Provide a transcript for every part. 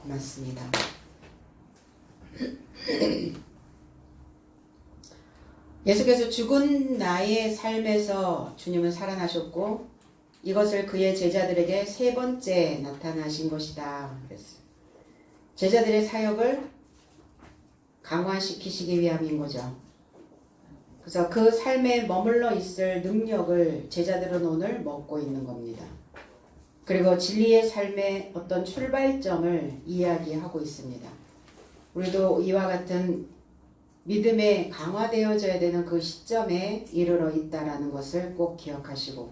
담았습니다. 예수께서 죽은 나의 삶에서 주님은 살아나셨고 이것을 그의 제자들에게 세 번째 나타나신 것이다 그랬어요. 제자들의 사역을 강화시키시기 위함인 거죠. 그래서 그 삶에 머물러 있을 능력을 제자들은 오늘 먹고 있는 겁니다. 그리고 진리의 삶의 어떤 출발점을 이야기하고 있습니다. 우리도 이와 같은 믿음에 강화되어져야 되는 그 시점에 이르러 있다라는 것을 꼭 기억하시고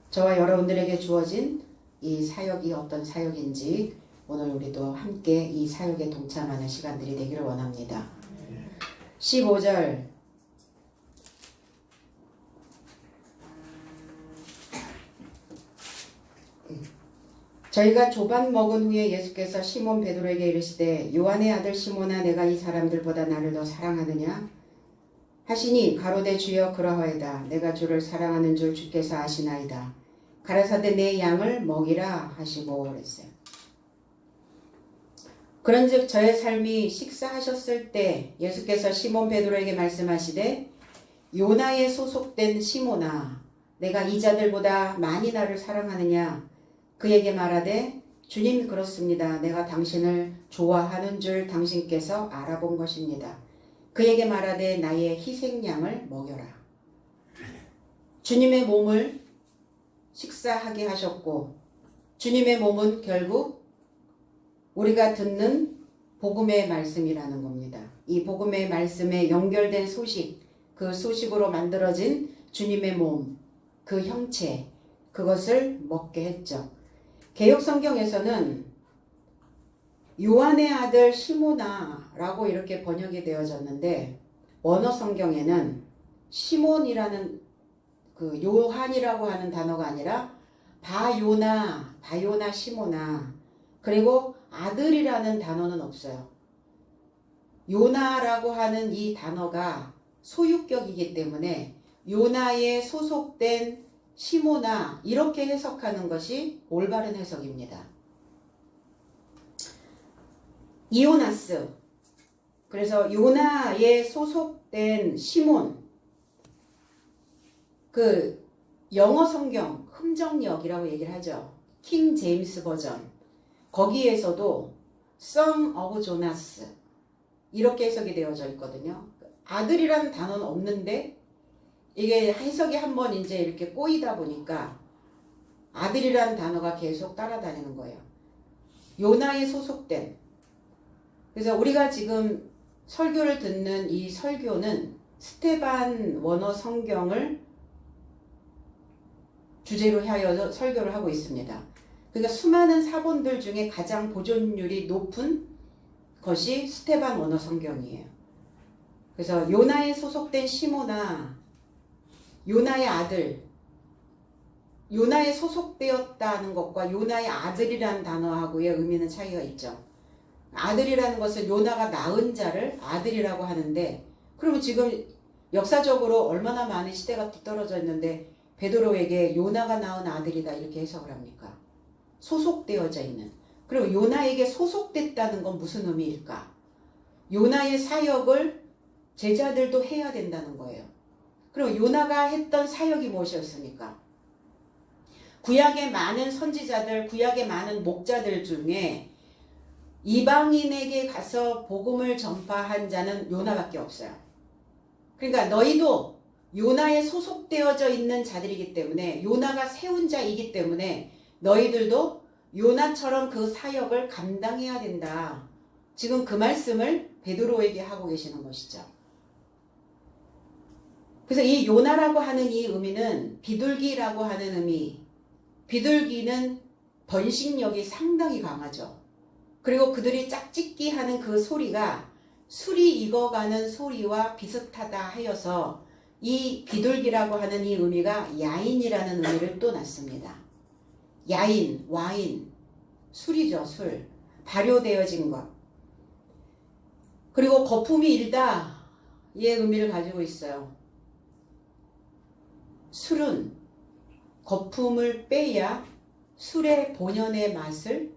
저와 여러분들에게 주어진 이 사역이 어떤 사역인지 오늘 우리도 함께 이 사역에 동참하는 시간들이 되기를 원합니다. 15절 저희가 조반 먹은 후에 예수께서 시몬 베드로에게 이르시되 요한의 아들 시몬아 내가 이 사람들보다 나를 더 사랑하느냐 하시니 가로되 주여 그러하이다 내가 주를 사랑하는 줄 주께서 아시나이다 가라사대 내 양을 먹이라 하시고 그랬어요. 그런즉 저의 삶이 식사하셨을 때 예수께서 시몬 베드로에게 말씀하시되 요나에 소속된 시몬아 내가 이 자들보다 많이 나를 사랑하느냐 그에게 말하되 주님 그렇습니다. 내가 당신을 좋아하는 줄 당신께서 알아본 것입니다. 그에게 말하되 나의 희생양을 먹여라. 주님의 몸을 식사하게 하셨고 주님의 몸은 결국 우리가 듣는 복음의 말씀이라는 겁니다. 이 복음의 말씀에 연결된 소식, 그 소식으로 만들어진 주님의 몸, 그 형체, 그것을 먹게 했죠. 개역성경에서는 요한의 아들 시모나라고 이렇게 번역이 되어졌는데 원어 성경에는 시몬이라는 그 요한이라고 하는 단어가 아니라 바요나 시모나 그리고 아들이라는 단어는 없어요. 요나라고 하는 이 단어가 소유격이기 때문에 요나에 소속된 시모나 이렇게 해석하는 것이 올바른 해석입니다. 이오나스 그래서 요나에 소속된 시몬 그 영어 성경 흠정역이라고 얘기를 하죠. 킹 제임스 버전 거기에서도 Son of Jonas 이렇게 해석이 되어져 있거든요. 아들이라는 단어는 없는데 이게 해석이 한번 이제 이렇게 꼬이다 보니까 아들이라는 단어가 계속 따라다니는 거예요. 요나에 소속된. 그래서 우리가 지금 설교를 듣는 이 설교는 스테반 원어 성경을 주제로 하여 설교를 하고 있습니다. 그러니까 수많은 사본들 중에 가장 보존율이 높은 것이 스테반 원어 성경이에요. 그래서 요나에 소속된 시모나 요나의 아들, 요나에 소속되었다는 것과 요나의 아들이라는 단어하고의 의미는 차이가 있죠. 아들이라는 것은 요나가 낳은 자를 아들이라고 하는데 그러면 지금 역사적으로 얼마나 많은 시대가 뒤떨어져 있는데 베드로에게 요나가 낳은 아들이다 이렇게 해석을 합니까? 소속되어져 있는. 그리고 요나에게 소속됐다는 건 무슨 의미일까? 요나의 사역을 제자들도 해야 된다는 거예요. 그럼 요나가 했던 사역이 무엇이었습니까? 구약의 많은 선지자들, 구약의 많은 목자들 중에 이방인에게 가서 복음을 전파한 자는 요나밖에 없어요. 그러니까 너희도 요나에 소속되어져 있는 자들이기 때문에 요나가 세운 자이기 때문에 너희들도 요나처럼 그 사역을 감당해야 된다. 지금 그 말씀을 베드로에게 하고 계시는 것이죠. 그래서 이 요나라고 하는 이 의미는 비둘기라고 하는 의미. 비둘기는 번식력이 상당히 강하죠. 그리고 그들이 짝짓기 하는 그 소리가 술이 익어가는 소리와 비슷하다 하여서 이 비둘기라고 하는 이 의미가 야인이라는 의미를 또 낳습니다. 야인, 와인, 술이죠, 술. 발효되어진 것. 그리고 거품이 일다의 의미를 가지고 있어요. 술은 거품을 빼야 술의 본연의 맛을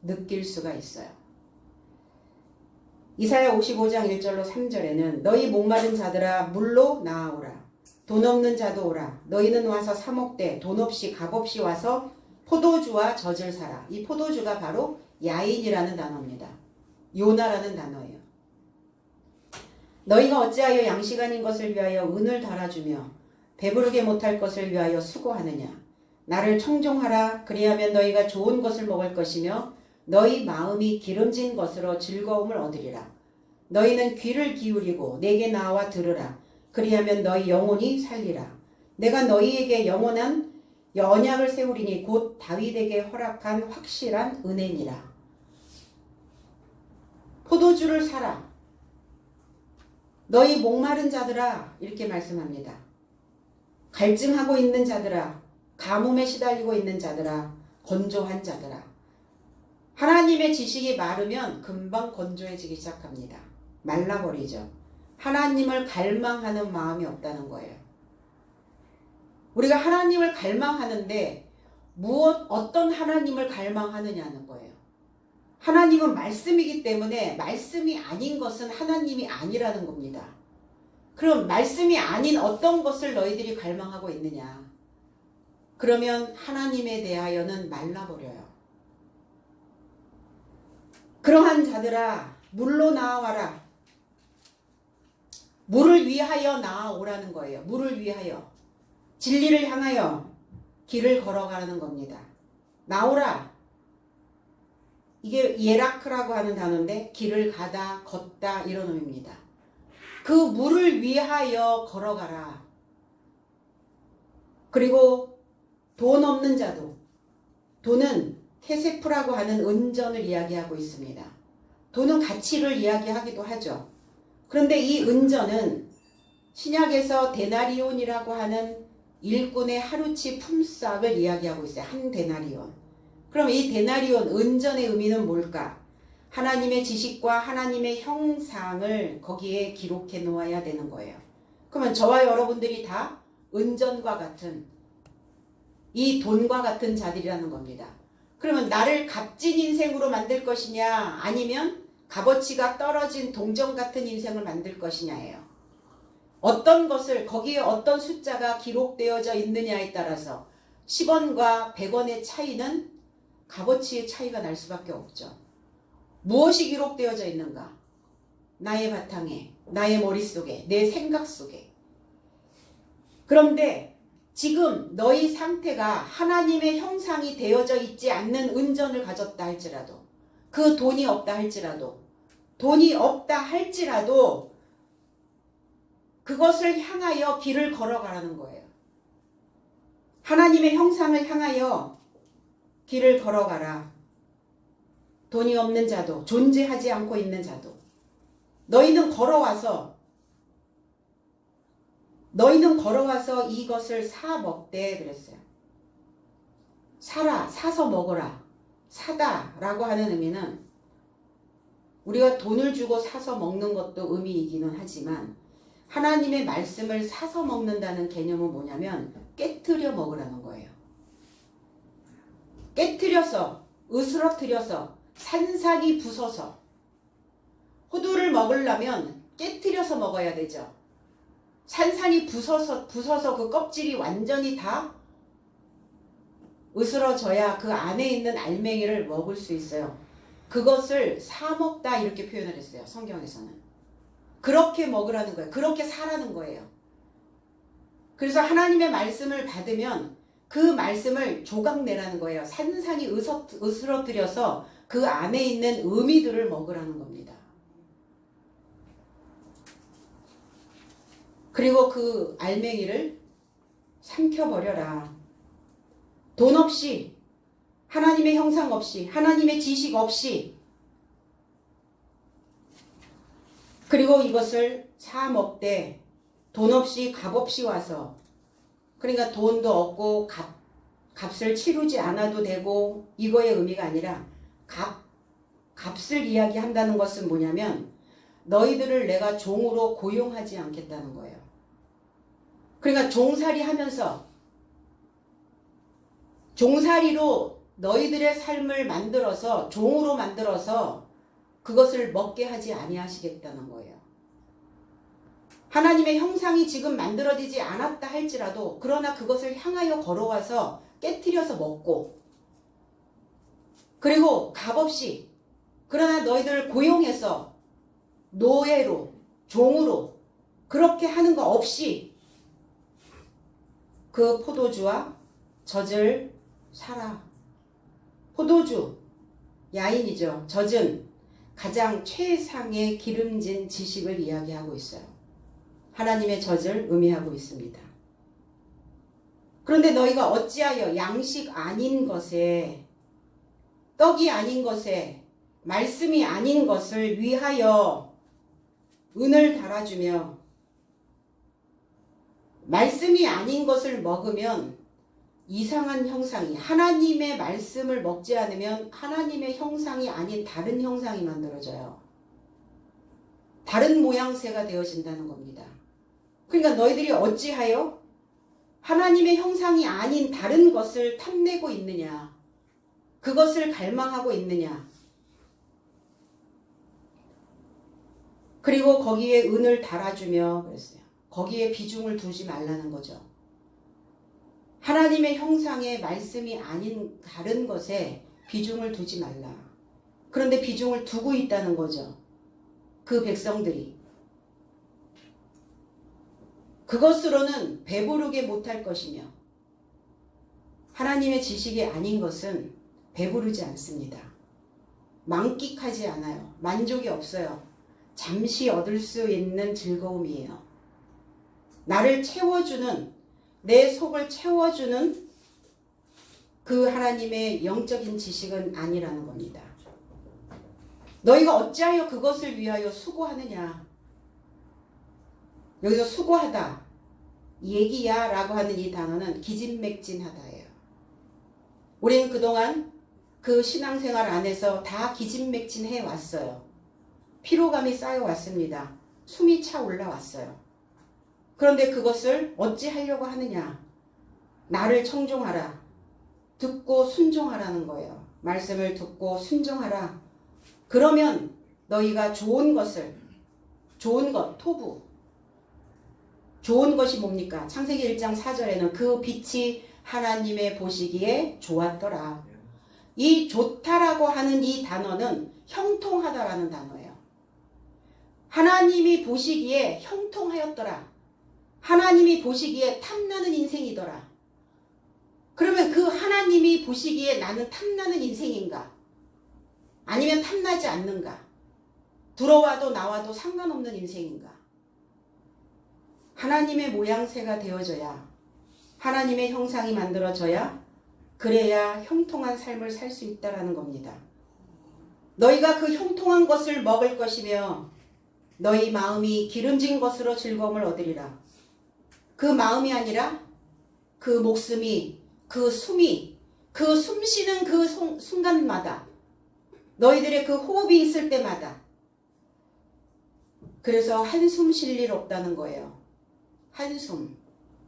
느낄 수가 있어요. 이사야 55장 1절로 3절에는 너희 목마른 자들아 물로 나아오라. 돈 없는 자도 오라. 너희는 와서 사 먹되 돈 없이 값 없이 와서 포도주와 젖을 사라. 이 포도주가 바로 야인이라는 단어입니다. 요나라는 단어예요. 너희가 어찌하여 양식 아닌 것을 위하여 은을 달아주며 배부르게 못할 것을 위하여 수고하느냐. 나를 청종하라. 그리하면 너희가 좋은 것을 먹을 것이며 너희 마음이 기름진 것으로 즐거움을 얻으리라. 너희는 귀를 기울이고 내게 나와 들으라. 그리하면 너희 영혼이 살리라. 내가 너희에게 영원한 언약을 세우리니 곧 다윗에게 허락한 확실한 은혜니라. 포도주를 사라. 너희 목마른 자들아, 이렇게 말씀합니다. 갈증하고 있는 자들아, 가뭄에 시달리고 있는 자들아, 건조한 자들아. 하나님의 지식이 마르면 금방 건조해지기 시작합니다. 말라버리죠. 하나님을 갈망하는 마음이 없다는 거예요. 우리가 하나님을 갈망하는데 어떤 하나님을 갈망하느냐는 거예요. 하나님은 말씀이기 때문에 말씀이 아닌 것은 하나님이 아니라는 겁니다. 그럼 말씀이 아닌 어떤 것을 너희들이 갈망하고 있느냐? 그러면 하나님에 대하여는 말라버려요. 그러한 자들아 물로 나아와라. 물을 위하여 나아오라는 거예요. 물을 위하여. 진리를 향하여 길을 걸어가는 겁니다. 나오라. 이게 예라크라고 하는 단어인데 길을 가다 걷다 이런 의미입니다. 그 물을 위하여 걸어가라. 그리고 돈 없는 자도, 돈은 케세프라고 하는 은전을 이야기하고 있습니다. 돈은 가치를 이야기하기도 하죠. 그런데 이 은전은 신약에서 데나리온이라고 하는 일꾼의 하루치 품삯을 이야기하고 있어요. 한 데나리온. 그럼 이 데나리온 은전의 의미는 뭘까? 하나님의 지식과 하나님의 형상을 거기에 기록해 놓아야 되는 거예요. 그러면 저와 여러분들이 다 은전과 같은 이 돈과 같은 자들이라는 겁니다. 그러면 나를 값진 인생으로 만들 것이냐 아니면 값어치가 떨어진 동전 같은 인생을 만들 것이냐예요. 어떤 것을 거기에 어떤 숫자가 기록되어져 있느냐에 따라서 10원과 100원의 차이는 값어치의 차이가 날 수밖에 없죠. 무엇이 기록되어져 있는가? 나의 바탕에, 나의 머릿속에, 내 생각 속에. 그런데 지금 너희 상태가 하나님의 형상이 되어져 있지 않는 은전을 가졌다 할지라도, 그 돈이 없다 할지라도, 그것을 향하여 길을 걸어가라는 거예요. 하나님의 형상을 향하여 길을 걸어가라. 돈이 없는 자도, 존재하지 않고 있는 자도. 너희는 걸어와서 이것을 사 먹되 그랬어요. 사라, 사서 먹어라. 사다라고 하는 의미는 우리가 돈을 주고 사서 먹는 것도 의미이기는 하지만 하나님의 말씀을 사서 먹는다는 개념은 뭐냐면 깨트려 먹으라는 거예요. 깨트려서, 으스러뜨려서, 산산이 부서서. 호두를 먹으려면 깨트려서 먹어야 되죠. 산산이 부서서 그 껍질이 완전히 다 으스러져야 그 안에 있는 알맹이를 먹을 수 있어요. 그것을 사 먹다 이렇게 표현을 했어요. 성경에서는. 그렇게 먹으라는 거예요. 그렇게 사라는 거예요. 그래서 하나님의 말씀을 받으면 그 말씀을 조각내라는 거예요. 산산이 으스러뜨려서 그 안에 있는 의미들을 먹으라는 겁니다. 그리고 그 알맹이를 삼켜버려라. 돈 없이, 하나님의 형상 없이, 하나님의 지식 없이, 그리고 이것을 사 먹되 돈 없이 값 없이 와서, 그러니까 돈도 없고 값을 치르지 않아도 되고, 이거의 의미가 아니라 값을 이야기한다는 것은 뭐냐면 너희들을 내가 종으로 고용하지 않겠다는 거예요. 그러니까 종살이 하면서 종살이로 너희들의 삶을 만들어서 종으로 만들어서 그것을 먹게 하지 아니하시겠다는 거예요. 하나님의 형상이 지금 만들어지지 않았다 할지라도 그러나 그것을 향하여 걸어와서 깨트려서 먹고, 그리고 값없이, 그러나 너희들을 고용해서 노예로, 종으로 그렇게 하는 거 없이 그 포도주와 젖을 사라. 포도주, 야인이죠. 젖은 가장 최상의 기름진 지식을 이야기하고 있어요. 하나님의 젖을 의미하고 있습니다. 그런데 너희가 어찌하여 양식 아닌 것에, 떡이 아닌 것에, 말씀이 아닌 것을 위하여 은을 달아주며, 말씀이 아닌 것을 먹으면 이상한 형상이, 하나님의 말씀을 먹지 않으면 하나님의 형상이 아닌 다른 형상이 만들어져요. 다른 모양새가 되어진다는 겁니다. 그러니까 너희들이 어찌하여 하나님의 형상이 아닌 다른 것을 탐내고 있느냐, 그것을 갈망하고 있느냐. 그리고 거기에 은을 달아주며 그랬어요. 거기에 비중을 두지 말라는 거죠. 하나님의 형상의 말씀이 아닌 다른 것에 비중을 두지 말라. 그런데 비중을 두고 있다는 거죠. 그 백성들이. 그것으로는 배부르게 못할 것이며, 하나님의 지식이 아닌 것은 배부르지 않습니다. 만끽하지 않아요. 만족이 없어요. 잠시 얻을 수 있는 즐거움이에요. 나를 채워주는, 내 속을 채워주는 그 하나님의 영적인 지식은 아니라는 겁니다. 너희가 어찌하여 그것을 위하여 수고하느냐. 여기서 수고하다, 얘기야 라고 하는 이 단어는 기진맥진하다예요. 우리는 그동안 그 신앙생활 안에서 다 기진맥진해 왔어요. 피로감이 쌓여왔습니다. 숨이 차 올라왔어요. 그런데 그것을 어찌 하려고 하느냐. 나를 청종하라. 듣고 순종하라는 거예요. 말씀을 듣고 순종하라. 그러면 너희가 좋은 것을, 좋은 것, 토부. 좋은 것이 뭡니까? 창세기 1장 4절에는 그 빛이 하나님의 보시기에 좋았더라. 이 좋다라고 하는 이 단어는 형통하다라는 단어예요. 하나님이 보시기에 형통하였더라. 하나님이 보시기에 탐나는 인생이더라. 그러면 그 하나님이 보시기에 나는 탐나는 인생인가? 아니면 탐나지 않는가? 들어와도 나와도 상관없는 인생인가? 하나님의 모양새가 되어져야, 하나님의 형상이 만들어져야, 그래야 형통한 삶을 살 수 있다라는 겁니다. 너희가 그 형통한 것을 먹을 것이며 너희 마음이 기름진 것으로 즐거움을 얻으리라. 그 마음이 아니라 그 목숨이, 그 숨이, 그 숨쉬는 그 순간마다, 너희들의 그 호흡이 있을 때마다, 그래서 한숨 쉴 일 없다는 거예요. 한숨.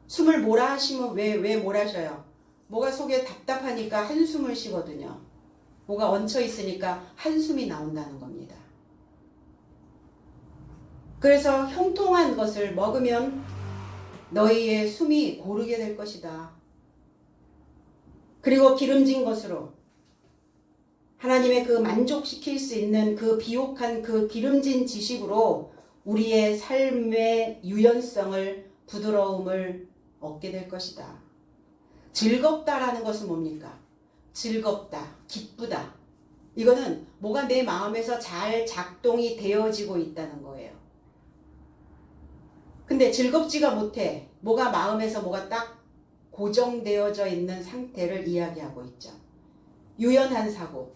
숨을 몰아 하시면 왜 몰아셔요? 뭐가 속에 답답하니까 한숨을 쉬거든요. 뭐가 얹혀 있으니까 한숨이 나온다는 겁니다. 그래서 형통한 것을 먹으면 너희의 숨이 고르게 될 것이다. 그리고 기름진 것으로, 하나님의 그 만족시킬 수 있는 그 비옥한 그 기름진 지식으로 우리의 삶의 유연성을, 부드러움을 얻게 될 것이다. 즐겁다라는 것은 뭡니까? 즐겁다, 기쁘다. 이거는 뭐가 내 마음에서 잘 작동이 되어지고 있다는 거예요. 근데 즐겁지가 못해. 뭐가 마음에서 뭐가 딱 고정되어져 있는 상태를 이야기하고 있죠. 유연한 사고,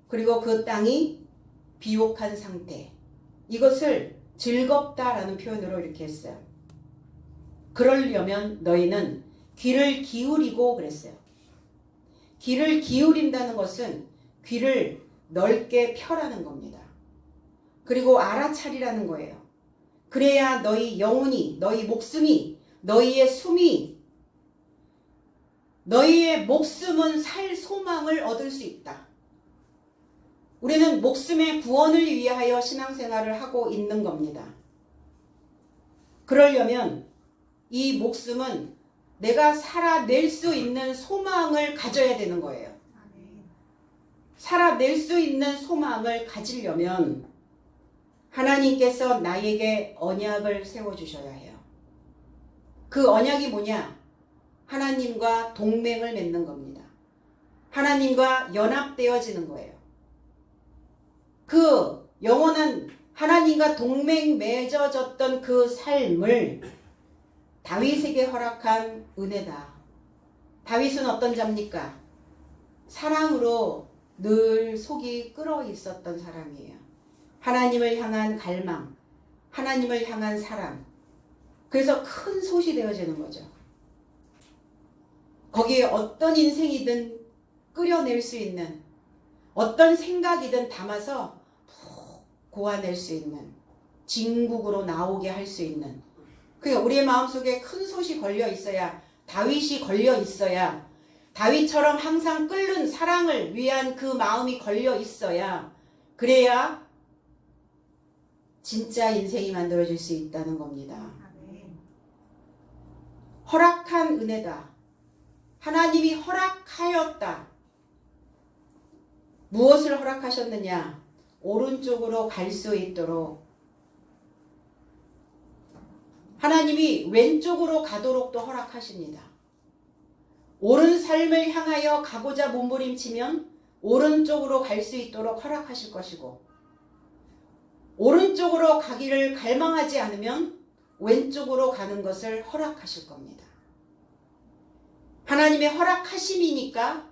그리고 그 땅이 비옥한 상태. 이것을 즐겁다라는 표현으로 이렇게 했어요. 그러려면 너희는 귀를 기울이고 그랬어요. 귀를 기울인다는 것은 귀를 넓게 펴라는 겁니다. 그리고 알아차리라는 거예요. 그래야 너희 영혼이, 너희 목숨이, 너희의 숨이, 너희의 목숨은 살 소망을 얻을 수 있다. 우리는 목숨의 구원을 위하여 신앙생활을 하고 있는 겁니다. 그러려면 이 목숨은 내가 살아낼 수 있는 소망을 가져야 되는 거예요. 살아낼 수 있는 소망을 가지려면 하나님께서 나에게 언약을 세워주셔야 해요. 그 언약이 뭐냐? 하나님과 동맹을 맺는 겁니다. 하나님과 연합되어지는 거예요. 그 영원한 하나님과 동맹 맺어졌던 그 삶을 다윗에게 허락한 은혜다. 다윗은 어떤 자입니까? 사랑으로 늘 속이 끓어 있었던 사람이에요. 하나님을 향한 갈망, 하나님을 향한 사랑. 그래서 큰 솥이 되어지는 거죠. 거기에 어떤 인생이든 끓여낼 수 있는, 어떤 생각이든 담아서 푹 고아낼 수 있는, 진국으로 나오게 할 수 있는, 그러니까 우리의 마음속에 큰 솥이 걸려 있어야, 다윗이 걸려 있어야, 다윗처럼 항상 끓는 사랑을 위한 그 마음이 걸려 있어야, 그래야 진짜 인생이 만들어질 수 있다는 겁니다. 허락한 은혜다. 하나님이 허락하였다. 무엇을 허락하셨느냐? 오른쪽으로 갈 수 있도록. 하나님이 왼쪽으로 가도록도 허락하십니다. 옳은 삶을 향하여 가고자 몸부림치면 오른쪽으로 갈 수 있도록 허락하실 것이고, 오른쪽으로 가기를 갈망하지 않으면 왼쪽으로 가는 것을 허락하실 겁니다. 하나님의 허락하심이니까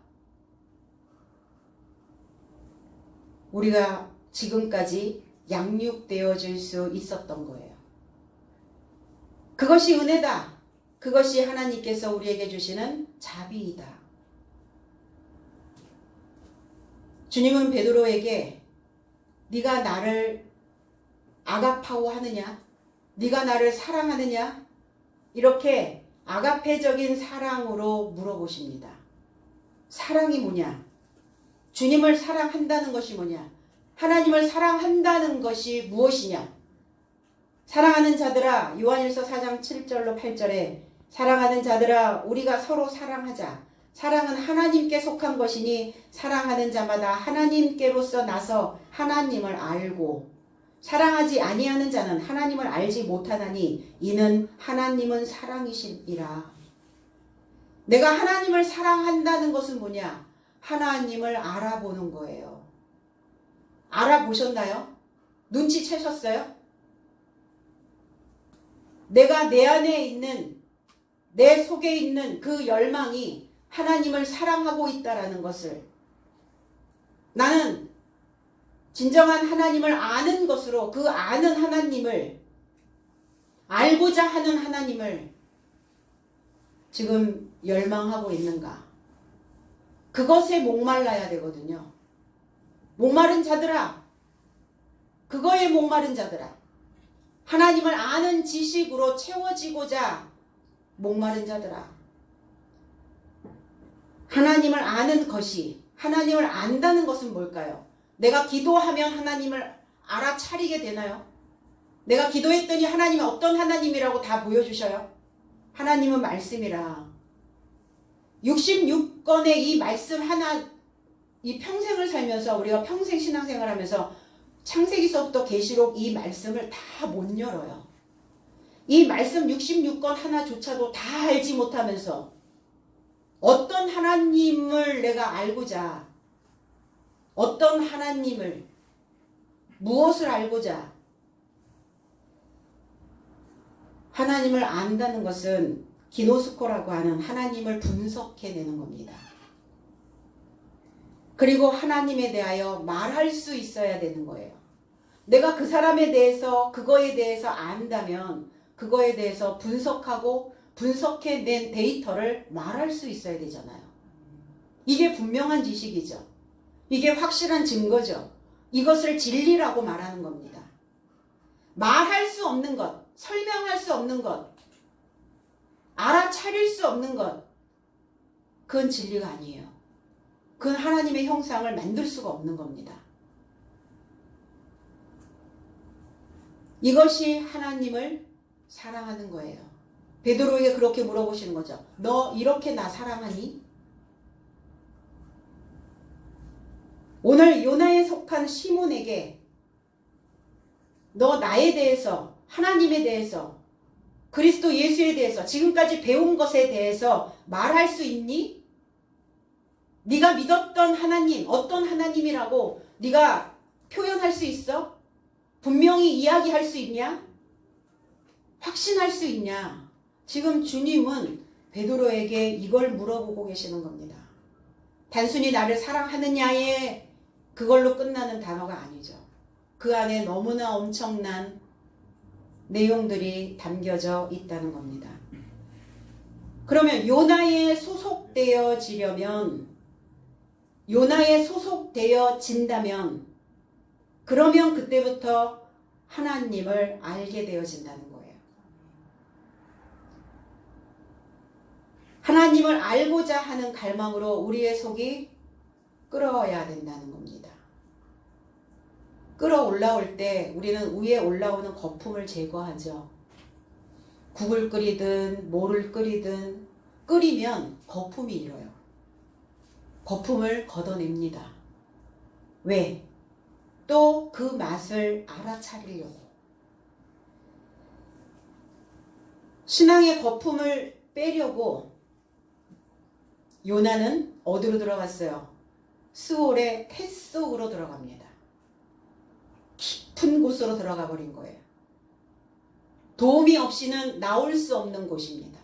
우리가 지금까지 양육되어질 수 있었던 거예요. 그것이 은혜다. 그것이 하나님께서 우리에게 주시는 자비이다. 주님은 베드로에게 네가 나를 아가파오 하느냐? 네가 나를 사랑하느냐? 이렇게 아가페적인 사랑으로 물어보십니다. 사랑이 뭐냐? 주님을 사랑한다는 것이 뭐냐? 하나님을 사랑한다는 것이 무엇이냐? 사랑하는 자들아, 요한일서 4장 7절로 8절에 사랑하는 자들아, 우리가 서로 사랑하자. 사랑은 하나님께 속한 것이니 사랑하는 자마다 하나님께로서 나서 하나님을 알고, 사랑하지 아니하는 자는 하나님을 알지 못하나니 이는 하나님은 사랑이시니라. 내가 하나님을 사랑한다는 것은 뭐냐? 하나님을 알아보는 거예요. 알아보셨나요? 눈치채셨어요? 내가 내 안에 있는, 내 속에 있는 그 열망이 하나님을 사랑하고 있다라는 것을, 나는 진정한 하나님을 아는 것으로, 그 아는 하나님을, 알고자 하는 하나님을 지금 열망하고 있는가? 그것에 목말라야 되거든요. 목마른 자들아, 그거에 목마른 자들아, 하나님을 아는 지식으로 채워지고자 목마른 자들아, 하나님을 아는 것이, 하나님을 안다는 것은 뭘까요? 내가 기도하면 하나님을 알아차리게 되나요? 내가 기도했더니 하나님은 어떤 하나님이라고 다 보여주셔요? 하나님은 말씀이라. 66권의 이 말씀 하나, 이 평생을 살면서, 우리가 평생 신앙생활 하면서 창세기서부터 계시록 이 말씀을 다 못 열어요. 이 말씀 66권 하나조차도 다 알지 못하면서 어떤 하나님을 내가 알고자, 어떤 하나님을, 무엇을 알고자, 하나님을 안다는 것은 기노스코라고 하는 하나님을 분석해내는 겁니다. 그리고 하나님에 대하여 말할 수 있어야 되는 거예요. 내가 그 사람에 대해서, 그거에 대해서 안다면 그거에 대해서 분석하고 분석해낸 데이터를 말할 수 있어야 되잖아요. 이게 분명한 지식이죠. 이게 확실한 증거죠. 이것을 진리라고 말하는 겁니다. 말할 수 없는 것, 설명할 수 없는 것, 알아차릴 수 없는 것, 그건 진리가 아니에요. 그건 하나님의 형상을 만들 수가 없는 겁니다. 이것이 하나님을 사랑하는 거예요. 베드로에게 그렇게 물어보시는 거죠. 너 이렇게 나 사랑하니? 오늘 요나에 속한 시몬에게 너 나에 대해서, 하나님에 대해서, 그리스도 예수에 대해서 지금까지 배운 것에 대해서 말할 수 있니? 네가 믿었던 하나님, 어떤 하나님이라고 네가 표현할 수 있어? 분명히 이야기할 수 있냐? 확신할 수 있냐? 지금 주님은 베드로에게 이걸 물어보고 계시는 겁니다. 단순히 나를 사랑하느냐에 그걸로 끝나는 단어가 아니죠. 그 안에 너무나 엄청난 내용들이 담겨져 있다는 겁니다. 그러면 요나에 소속되어지려면, 요나에 소속되어진다면, 그러면 그때부터 하나님을 알게 되어진다는 거예요. 하나님을 알고자 하는 갈망으로 우리의 속이 끓어야 된다는 겁니다. 끓어올라올 때 우리는 위에 올라오는 거품을 제거하죠. 국을 끓이든 뭐를 끓이든 끓이면 거품이 일어요. 거품을 걷어냅니다. 왜? 또 그 맛을 알아차리려고. 신앙의 거품을 빼려고 요나는 어디로 들어갔어요? 스올의 태 속으로 들어갑니다. 깊은 곳으로 들어가 버린 거예요. 도움이 없이는 나올 수 없는 곳입니다.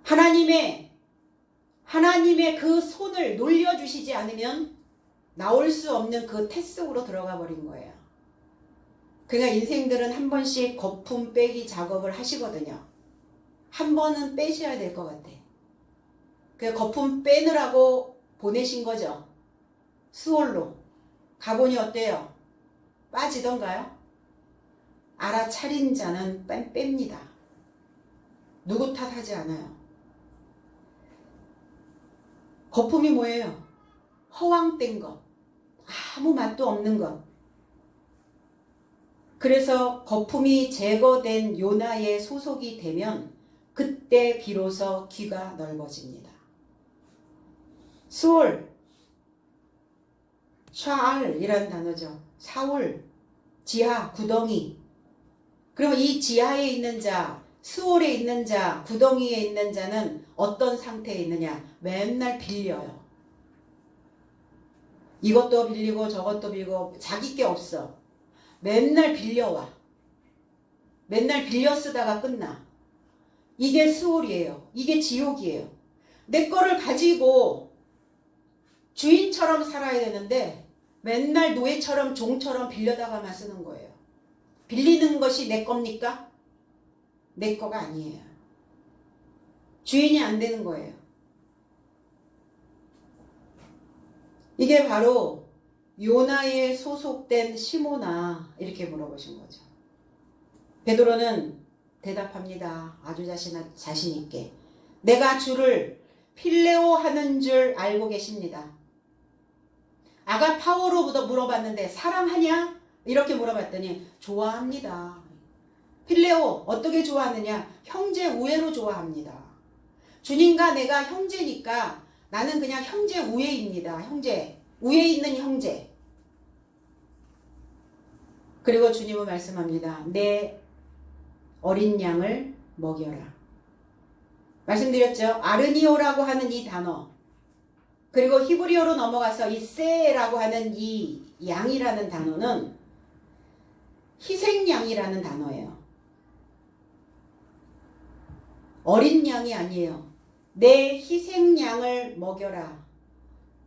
하나님의 그 손을 놀려주시지 않으면 나올 수 없는 그 태 속으로 들어가 버린 거예요. 그러니까 인생들은 한 번씩 거품 빼기 작업을 하시거든요. 한 번은 빼셔야 될 것 같아. 그 거품 빼느라고 보내신 거죠. 스올로. 가보니 어때요? 빠지던가요? 알아차린 자는 뺍니다. 누구 탓하지 않아요. 거품이 뭐예요? 허황된 것. 아무 맛도 없는 것. 그래서 거품이 제거된 요나의 소속이 되면 그때 비로소 귀가 넓어집니다. 스올, 샤알이라는 단어죠. 사울, 지하, 구덩이. 그러면 이 지하에 있는 자, 스올에 있는 자, 구덩이에 있는 자는 어떤 상태에 있느냐? 맨날 빌려요. 이것도 빌리고 저것도 빌리고 자기 게 없어. 맨날 빌려와. 맨날 빌려 쓰다가 끝나. 이게 스올이에요. 이게 지옥이에요. 내 거를 가지고 주인처럼 살아야 되는데 맨날 노예처럼 종처럼 빌려다가만 쓰는 거예요. 빌리는 것이 내 겁니까? 내 거가 아니에요. 주인이 안 되는 거예요. 이게 바로 요나에 소속된 시몬아, 이렇게 물어보신 거죠. 베드로는 대답합니다. 아주 자신 있게. 내가 주를 필레오 하는 줄 알고 계십니다. 아가파오로부터 물어봤는데 사랑하냐? 이렇게 물어봤더니 좋아합니다. 필레오 어떻게 좋아하느냐? 형제 우애로 좋아합니다. 주님과 내가 형제니까 나는 그냥 형제 우애입니다. 형제. 우애 있는 형제. 그리고 주님은 말씀합니다. 내 어린 양을 먹여라. 말씀드렸죠? 아르니오라고 하는 이 단어. 그리고 히브리어로 넘어가서 이 세라고 하는 이 양이라는 단어는 희생양이라는 단어예요. 어린 양이 아니에요. 내 희생양을 먹여라.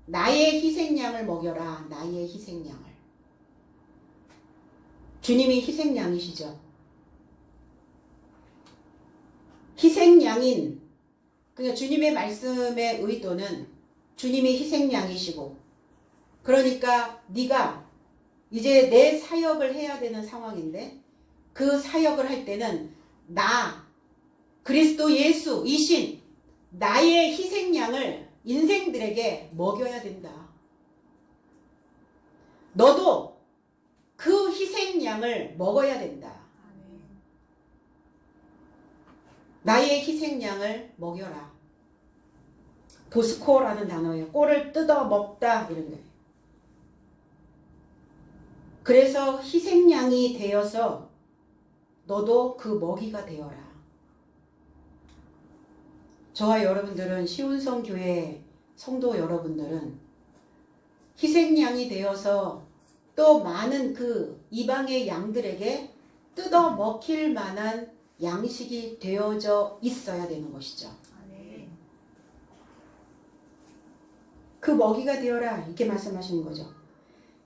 나의 희생양을 먹여라. 나의 희생양을. 주님이 희생양이시죠. 희생양인, 그러니까 주님의 말씀의 의도는 주님이 희생양이시고, 그러니까 네가 이제 내 사역을 해야 되는 상황인데 그 사역을 할 때는 나, 그리스도 예수, 이 신, 나의 희생양을 인생들에게 먹여야 된다. 너도 그 희생양을 먹어야 된다. 나의 희생양을 먹여라. 도스코라는 단어예요. 꼴을 뜯어 먹다 이런 거예요. 그래서 희생양이 되어서 너도 그 먹이가 되어라. 저와 여러분들은 시운성 교회 성도 여러분들은 희생양이 되어서 또 많은 그 이방의 양들에게 뜯어 먹힐 만한 양식이 되어져 있어야 되는 것이죠. 그 먹이가 되어라 이렇게 말씀하시는 거죠.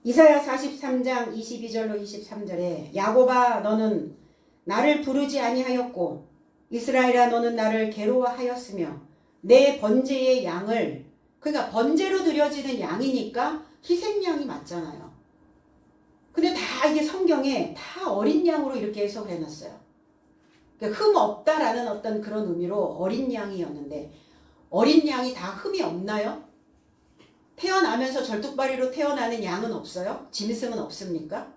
이사야 43장 22절로 23절에 야곱아 너는 나를 부르지 아니하였고 이스라엘아 너는 나를 괴로워하였으며 내 번제의 양을, 그러니까 번제로 드려지는 양이니까 희생양이 맞잖아요. 근데 다 이게 성경에 다 어린 양으로 이렇게 해석을 해놨어요. 그러니까 흠 없다라는 어떤 그런 의미로 어린 양이었는데 어린 양이 다 흠이 없나요? 태어나면서 절뚝발이로 태어나는 양은 없어요? 짐승은 없습니까?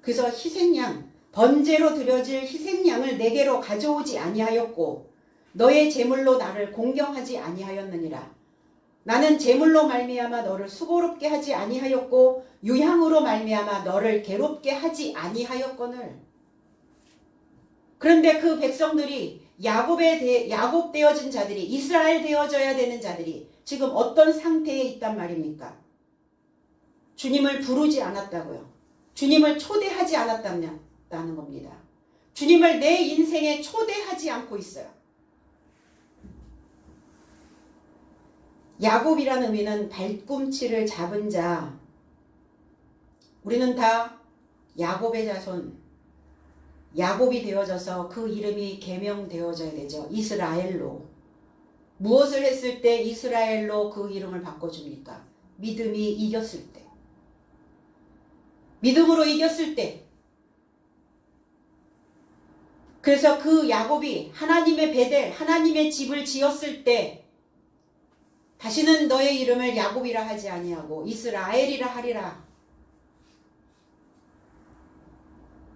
그래서 희생양, 번제로 드려질 희생양을 내게로 가져오지 아니하였고 너의 제물로 나를 공경하지 아니하였느니라. 나는 제물로 말미암아 너를 수고롭게 하지 아니하였고 유향으로 말미암아 너를 괴롭게 하지 아니하였거늘. 그런데 그 백성들이 야곱 되어진 자들이, 이스라엘 되어져야 되는 자들이 지금 어떤 상태에 있단 말입니까? 주님을 부르지 않았다고요. 주님을 초대하지 않았다는 겁니다. 주님을 내 인생에 초대하지 않고 있어요. 야곱이라는 의미는 발꿈치를 잡은 자. 우리는 다 야곱의 자손, 야곱이 되어져서 그 이름이 계명되어져야 되죠. 이스라엘로. 무엇을 했을 때 이스라엘로 그 이름을 바꿔줍니까? 믿음이 이겼을 때. 믿음으로 이겼을 때. 그래서 그 야곱이 하나님의 베델, 하나님의 집을 지었을 때 다시는 너의 이름을 야곱이라 하지 아니하고 이스라엘이라 하리라.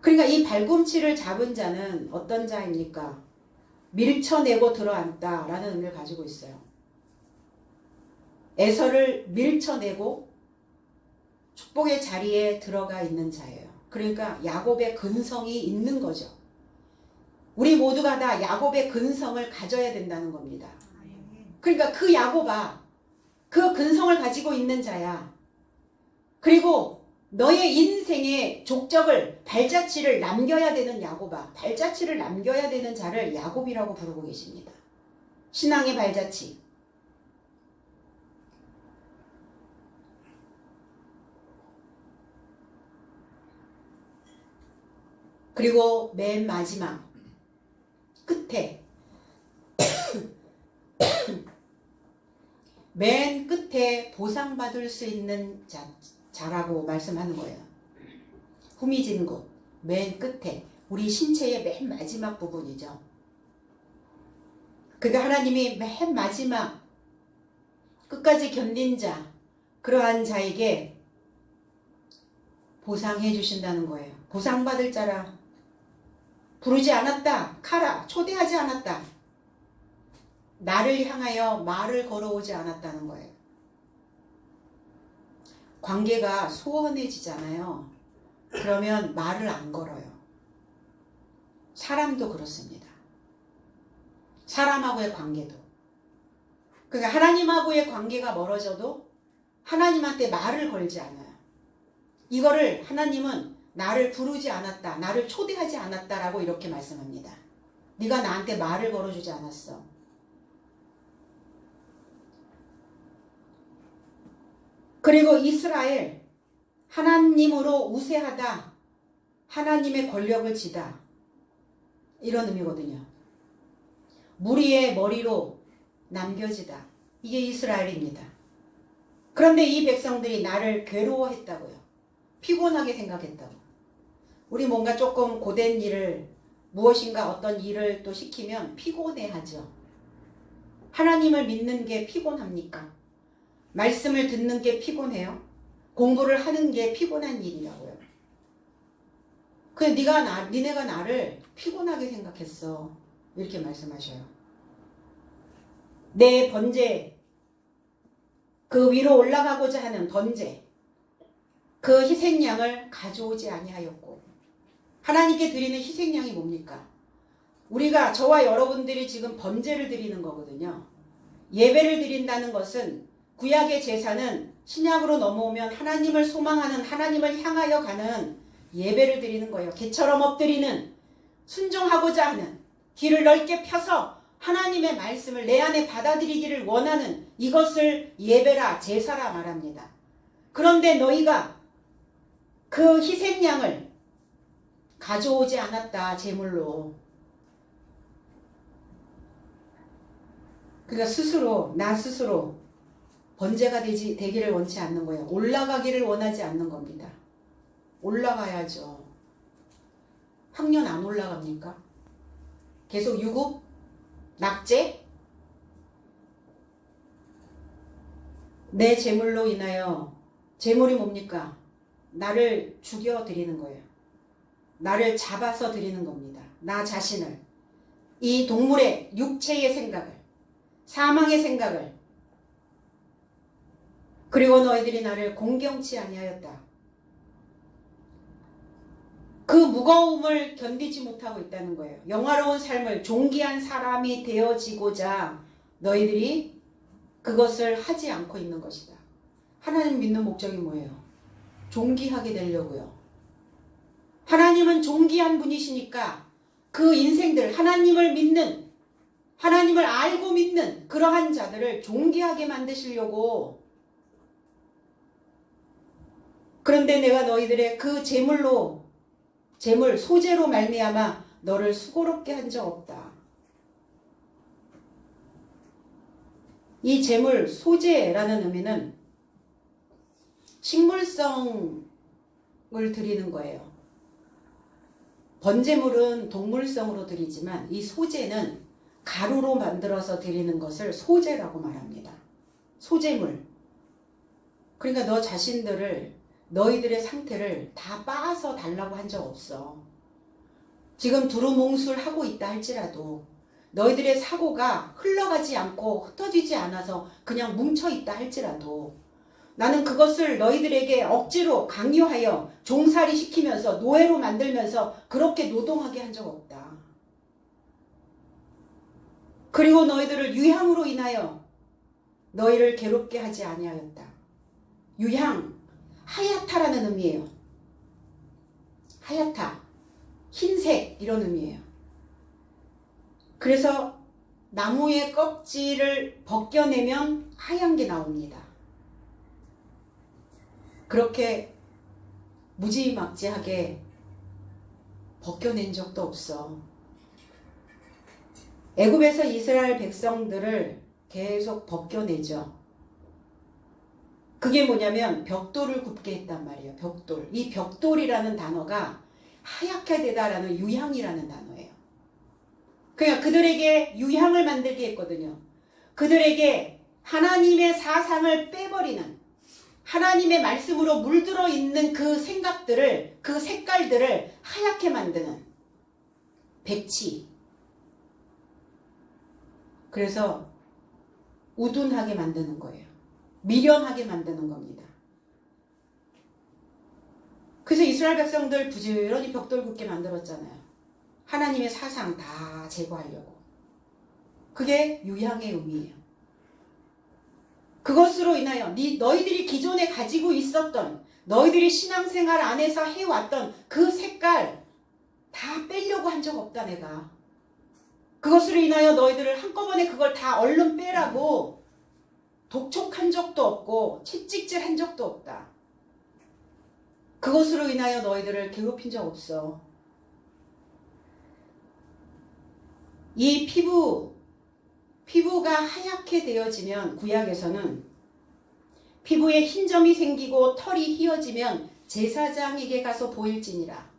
그러니까 이 발꿈치를 잡은 자는 어떤 자입니까? 밀쳐내고 들어앉다 라는 의미를 가지고 있어요. 에서를 밀쳐내고 축복의 자리에 들어가 있는 자예요. 그러니까 야곱의 근성이 있는 거죠. 우리 모두가 다 야곱의 근성을 가져야 된다는 겁니다. 그러니까 그 야곱아, 그 근성을 가지고 있는 자야. 그리고 너의 인생의 족적을, 발자취를 남겨야 되는 야곱아, 발자취를 남겨야 되는 자를 야곱이라고 부르고 계십니다. 신앙의 발자취. 그리고 맨 마지막 끝에 맨 끝에 보상받을 수 있는 자라고 말씀하는 거예요. 후미진 곳, 맨 끝에, 우리 신체의 맨 마지막 부분이죠. 그러니까 하나님이 맨 마지막 끝까지 견딘 자, 그러한 자에게 보상해 주신다는 거예요. 보상받을 자라. 부르지 않았다. 카라. 초대하지 않았다. 나를 향하여 말을 걸어오지 않았다는 거예요. 관계가 소원해지잖아요. 그러면 말을 안 걸어요. 사람도 그렇습니다. 사람하고의 관계도. 그러니까 하나님하고의 관계가 멀어져도 하나님한테 말을 걸지 않아요. 이거를 하나님은 나를 부르지 않았다, 나를 초대하지 않았다라고 이렇게 말씀합니다. 네가 나한테 말을 걸어주지 않았어. 그리고 이스라엘, 하나님으로 우세하다, 하나님의 권력을 지다, 이런 의미거든요. 무리의 머리로 남겨지다, 이게 이스라엘입니다. 그런데 이 백성들이 나를 괴로워했다고요. 피곤하게 생각했다고. 우리 뭔가 조금 고된 일을, 무엇인가 어떤 일을 또 시키면 피곤해하죠. 하나님을 믿는 게 피곤합니까? 말씀을 듣는 게 피곤해요? 공부를 하는 게 피곤한 일이라고요. 니네가 나를 피곤하게 생각했어. 이렇게 말씀하셔요. 내 번제, 그 위로 올라가고자 하는 번제, 그 희생양을 가져오지 아니하였고. 하나님께 드리는 희생양이 뭡니까? 우리가, 저와 여러분들이 지금 번제를 드리는 거거든요. 예배를 드린다는 것은, 구약의 제사는 신약으로 넘어오면 하나님을 소망하는, 하나님을 향하여 가는 예배를 드리는 거예요. 개처럼 엎드리는, 순종하고자 하는, 길을 넓게 펴서 하나님의 말씀을 내 안에 받아들이기를 원하는, 이것을 예배라, 제사라 말합니다. 그런데 너희가 그 희생양을 가져오지 않았다, 제물로. 그러니까 나 스스로 번제가 되기를 원치 않는 거예요. 올라가기를 원하지 않는 겁니다. 올라가야죠. 학년 안 올라갑니까? 계속 유급? 낙제? 내 제물로 인하여, 제물이 뭡니까? 나를 죽여 드리는 거예요. 나를 잡아서 드리는 겁니다. 나 자신을. 이 동물의 육체의 생각을, 사망의 생각을, 그리고 너희들이 나를 공경치 아니하였다. 그 무거움을 견디지 못하고 있다는 거예요. 영화로운 삶을, 존귀한 사람이 되어지고자 너희들이 그것을 하지 않고 있는 것이다. 하나님 믿는 목적이 뭐예요? 존귀하게 되려고요. 하나님은 존귀한 분이시니까 그 인생들, 하나님을 믿는, 하나님을 알고 믿는 그러한 자들을 존귀하게 만드시려고. 그런데 내가 너희들의 그 제물, 소재로 말미암아 너를 수고롭게 한 적 없다. 이 제물, 소재라는 의미는 식물성을 드리는 거예요. 번제물은 동물성으로 드리지만 이 소재는 가루로 만들어서 드리는 것을 소재라고 말합니다. 소재물. 그러니까 너 자신들을, 너희들의 상태를 다 빻아서 달라고 한 적 없어. 지금 두루뭉술 하고 있다 할지라도 너희들의 사고가 흘러가지 않고 흩어지지 않아서 그냥 뭉쳐있다 할지라도 나는 그것을 너희들에게 억지로 강요하여 종살이 시키면서 노예로 만들면서 그렇게 노동하게 한 적 없다. 그리고 너희들을 유향으로 인하여 너희를 괴롭게 하지 아니하였다. 유향, 하얗다라는 의미예요. 하얗다, 흰색 이런 의미예요. 그래서 나무의 껍질을 벗겨내면 하얀 게 나옵니다. 그렇게 무지막지하게 벗겨낸 적도 없어. 애굽에서 이스라엘 백성들을 계속 벗겨내죠. 그게 뭐냐면 벽돌을 굽게 했단 말이에요. 벽돌. 이 벽돌이라는 단어가 하얗게 되다라는 유향이라는 단어예요. 그러니까 그들에게 유향을 만들게 했거든요. 그들에게 하나님의 사상을 빼버리는, 하나님의 말씀으로 물들어 있는 그 생각들을, 그 색깔들을 하얗게 만드는 백치. 그래서 우둔하게 만드는 거예요. 미련하게 만드는 겁니다. 그래서 이스라엘 백성들 부지런히 벽돌 굽게 만들었잖아요. 하나님의 사상 다 제거하려고. 그게 유향의 의미예요. 그것으로 인하여 너희들이 기존에 가지고 있었던, 너희들이 신앙생활 안에서 해왔던 그 색깔 다 빼려고 한 적 없다 내가. 그것으로 인하여 너희들을 한꺼번에 그걸 다 얼른 빼라고 독촉한 적도 없고 채찍질한 적도 없다. 그것으로 인하여 너희들을 괴롭힌 적 없어. 이 피부가 하얗게 되어지면, 구약에서는 피부에 흰 점이 생기고 털이 휘어지면 제사장에게 가서 보일지니라.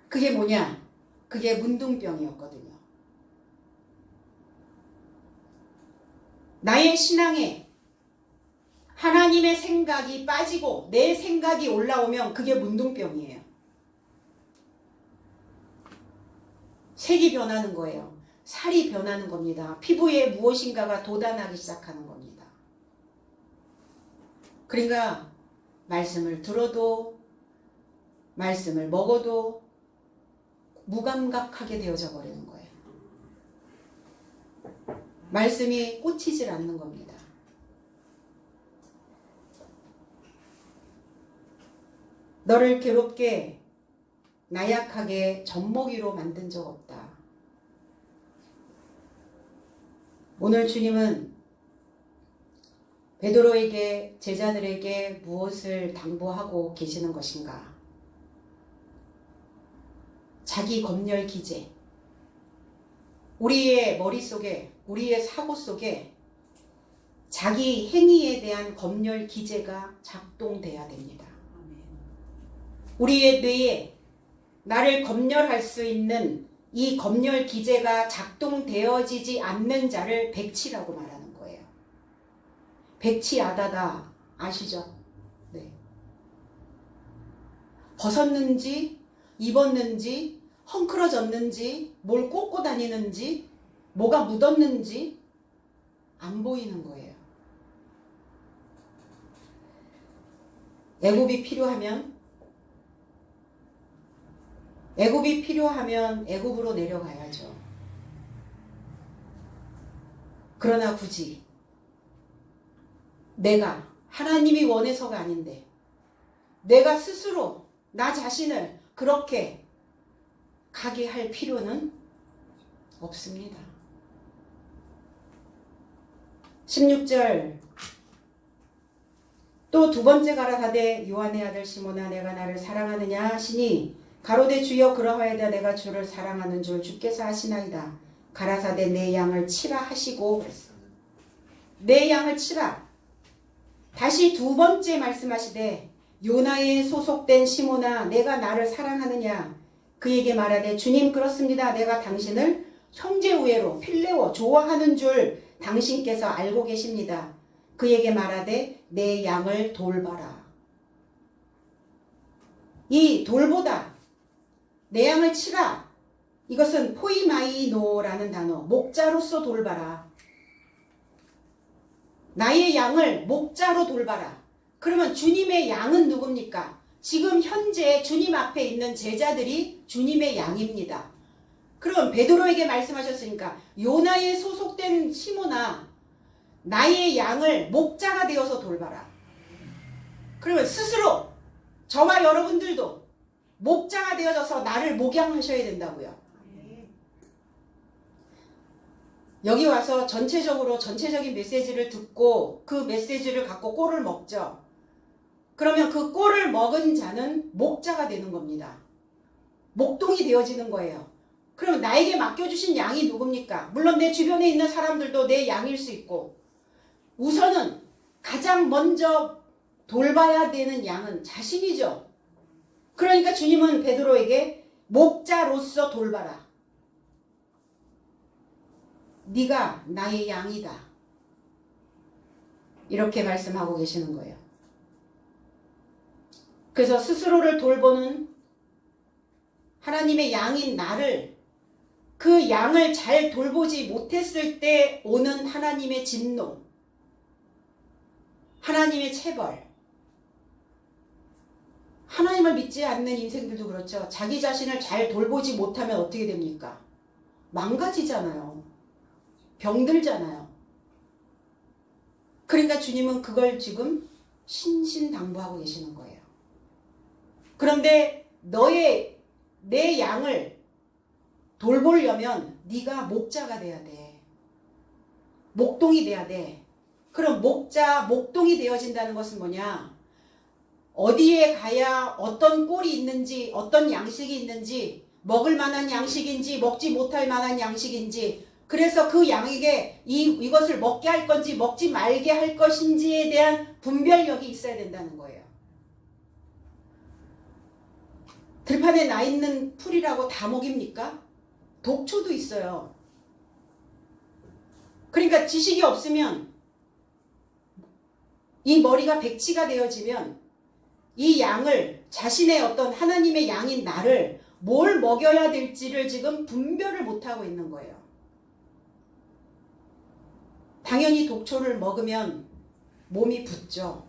그게 뭐냐? 그게 문둥병이었거든요. 나의 신앙에 하나님의 생각이 빠지고 내 생각이 올라오면 그게 문둥병이에요. 색이 변하는 거예요. 살이 변하는 겁니다. 피부에 무엇인가가 돋아나기 시작하는 겁니다. 그러니까 말씀을 들어도 말씀을 먹어도 무감각하게 되어져 버리는 거예요. 말씀이 꽂히질 않는 겁니다. 너를 괴롭게 나약하게 젖먹이로 만든 적 없다. 오늘 주님은 베드로에게 제자들에게 무엇을 당부하고 계시는 것인가? 자기 검열 기제. 우리의 머릿속에 우리의 사고 속에 자기 행위에 대한 검열 기제가 작동돼야 됩니다. 우리의 뇌에 나를 검열할 수 있는 이 검열 기제가 작동되어지지 않는 자를 백치라고 말하는 거예요. 백치아다다 아시죠? 네. 벗었는지 입었는지 헝클어졌는지 뭘 꽂고 다니는지 뭐가 묻었는지 안 보이는 거예요. 애굽이 필요하면 애굽으로 내려가야죠. 그러나 굳이 내가 하나님이 원해서가 아닌데 내가 스스로 나 자신을 그렇게 가게 할 필요는 없습니다. 16절 또 두 번째 가라사대 요한의 아들 시몬아 내가 나를 사랑하느냐 하시니 가로되 주여 그러하여다 내가 주를 사랑하는 줄 주께서 하시나이다. 가라사대 내 양을 치라 하시고 그랬어. 내 양을 치라. 다시 두 번째 말씀하시되 요나에 소속된 시몬아 내가 나를 사랑하느냐. 그에게 말하되 주님 그렇습니다. 내가 당신을 형제 우애로 필레오 좋아하는 줄 당신께서 알고 계십니다. 그에게 말하되 내 양을 돌봐라. 이 돌보다 내 양을 치라. 이것은 포이마이노라는 단어. 목자로서 돌봐라. 나의 양을 목자로 돌봐라. 그러면 주님의 양은 누굽니까? 지금 현재 주님 앞에 있는 제자들이 주님의 양입니다. 그럼 베드로에게 말씀하셨으니까 요나에 소속된 시몬아 나의 양을 목자가 되어서 돌봐라. 그러면 스스로 저와 여러분들도 목자가 되어져서 나를 목양하셔야 된다고요. 여기 와서 전체적인 메시지를 듣고 그 메시지를 갖고 꼴을 먹죠. 그러면 그 꼴을 먹은 자는 목자가 되는 겁니다. 목동이 되어지는 거예요. 그럼 나에게 맡겨주신 양이 누굽니까? 물론 내 주변에 있는 사람들도 내 양일 수 있고 우선은 가장 먼저 돌봐야 되는 양은 자신이죠. 그러니까 주님은 베드로에게 목자로서 돌봐라. 네가 나의 양이다. 이렇게 말씀하고 계시는 거예요. 그래서 스스로를 돌보는 하나님의 양인 나를 그 양을 잘 돌보지 못했을 때 오는 하나님의 진노, 하나님의 체벌, 하나님을 믿지 않는 인생들도 그렇죠. 자기 자신을 잘 돌보지 못하면 어떻게 됩니까? 망가지잖아요. 병들잖아요. 그러니까 주님은 그걸 지금 신신당부하고 계시는 거예요. 그런데 내 양을 돌보려면 네가 목자가 돼야 돼. 목동이 돼야 돼. 그럼 목동이 되어진다는 것은 뭐냐? 어디에 가야 어떤 꼴이 있는지, 어떤 양식이 있는지, 먹을 만한 양식인지, 먹지 못할 만한 양식인지, 그래서 그 양에게 이것을 먹게 할 건지, 먹지 말게 할 것인지에 대한 분별력이 있어야 된다는 거예요. 들판에 나 있는 풀이라고 다 먹입니까? 독초도 있어요. 그러니까 지식이 없으면 이 머리가 백지가 되어지면 이 양을, 자신의 어떤 하나님의 양인 나를 뭘 먹여야 될지를 지금 분별을 못하고 있는 거예요. 당연히 독초를 먹으면 몸이 붓죠.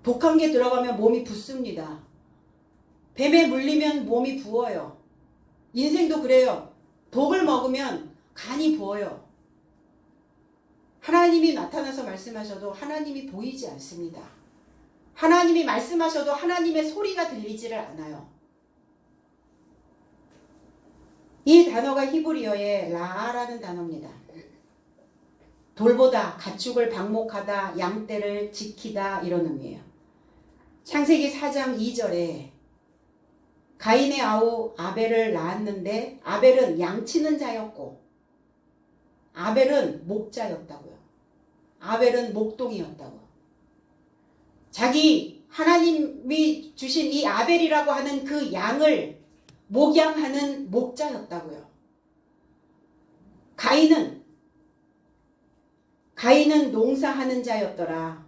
독한 게 들어가면 몸이 붓습니다. 뱀에 물리면 몸이 부어요. 인생도 그래요. 독을 먹으면 간이 부어요. 하나님이 나타나서 말씀하셔도 하나님이 보이지 않습니다. 하나님이 말씀하셔도 하나님의 소리가 들리지를 않아요. 이 단어가 히브리어의 라라는 단어입니다. 돌보다, 가축을 방목하다, 양떼를 지키다 이런 의미예요. 창세기 4장 2절에 가인의 아우 아벨을 낳았는데 아벨은 양치는 자였고 아벨은 목자였다고요. 아벨은 목동이었다고. 자기 하나님이 주신 이 아벨이라고 하는 그 양을 목양하는 목자였다고요. 가인은 농사하는 자였더라.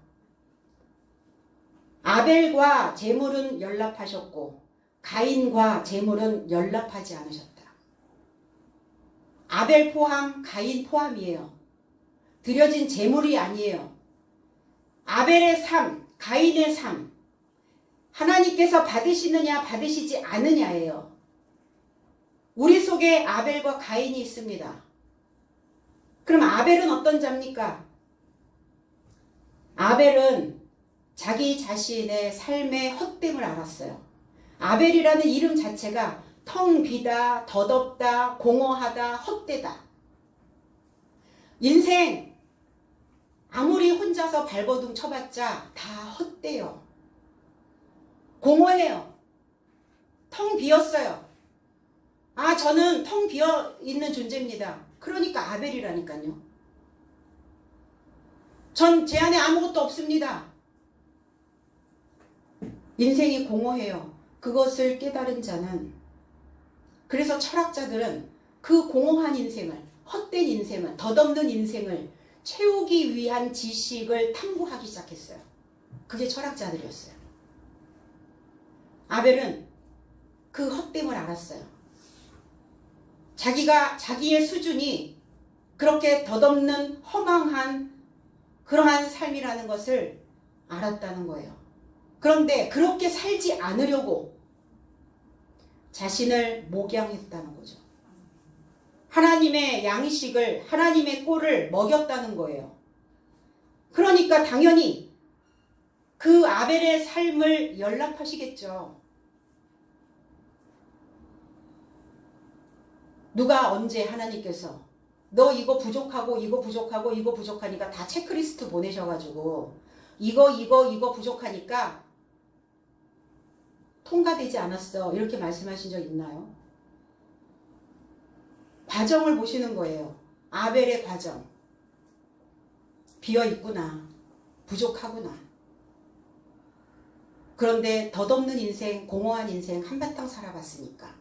아벨과 제물은 연락하셨고 가인과 제물은 연락하지 않으셨다. 아벨 포함, 가인 포함이에요. 드려진 제물이 아니에요. 아벨의 삶, 가인의 삶, 하나님께서 받으시느냐 받으시지 않느냐예요. 우리 속에 아벨과 가인이 있습니다. 그럼 아벨은 어떤 자입니까? 아벨은 자기 자신의 삶의 헛됨을 알았어요. 아벨이라는 이름 자체가 텅 비다, 덧없다, 공허하다, 헛되다. 인생 아무리 혼자서 발버둥 쳐봤자 다 헛돼요. 공허해요. 텅 비었어요. 저는 텅 비어 있는 존재입니다. 그러니까 아벨이라니까요. 전 제 안에 아무것도 없습니다. 인생이 공허해요. 그것을 깨달은 자는, 그래서 철학자들은 그 공허한 인생을, 헛된 인생을, 덧없는 인생을 채우기 위한 지식을 탐구하기 시작했어요. 그게 철학자들이었어요. 아벨은 그 헛됨을 알았어요. 자기의 수준이 그렇게 덧없는 허망한 그러한 삶이라는 것을 알았다는 거예요. 그런데 그렇게 살지 않으려고 자신을 목양했다는 거죠. 하나님의 양식을, 하나님의 꼴을 먹였다는 거예요. 그러니까 당연히 그 아벨의 삶을 연락하시겠죠. 누가 언제 하나님께서 너 이거 부족하고 이거 부족하고 이거 부족하니까 다 체크리스트 보내셔가지고 이거 부족하니까 통과되지 않았어 이렇게 말씀하신 적 있나요? 과정을 보시는 거예요. 아벨의 과정. 비어있구나. 부족하구나. 그런데 덧없는 인생, 공허한 인생 한바탕 살아봤으니까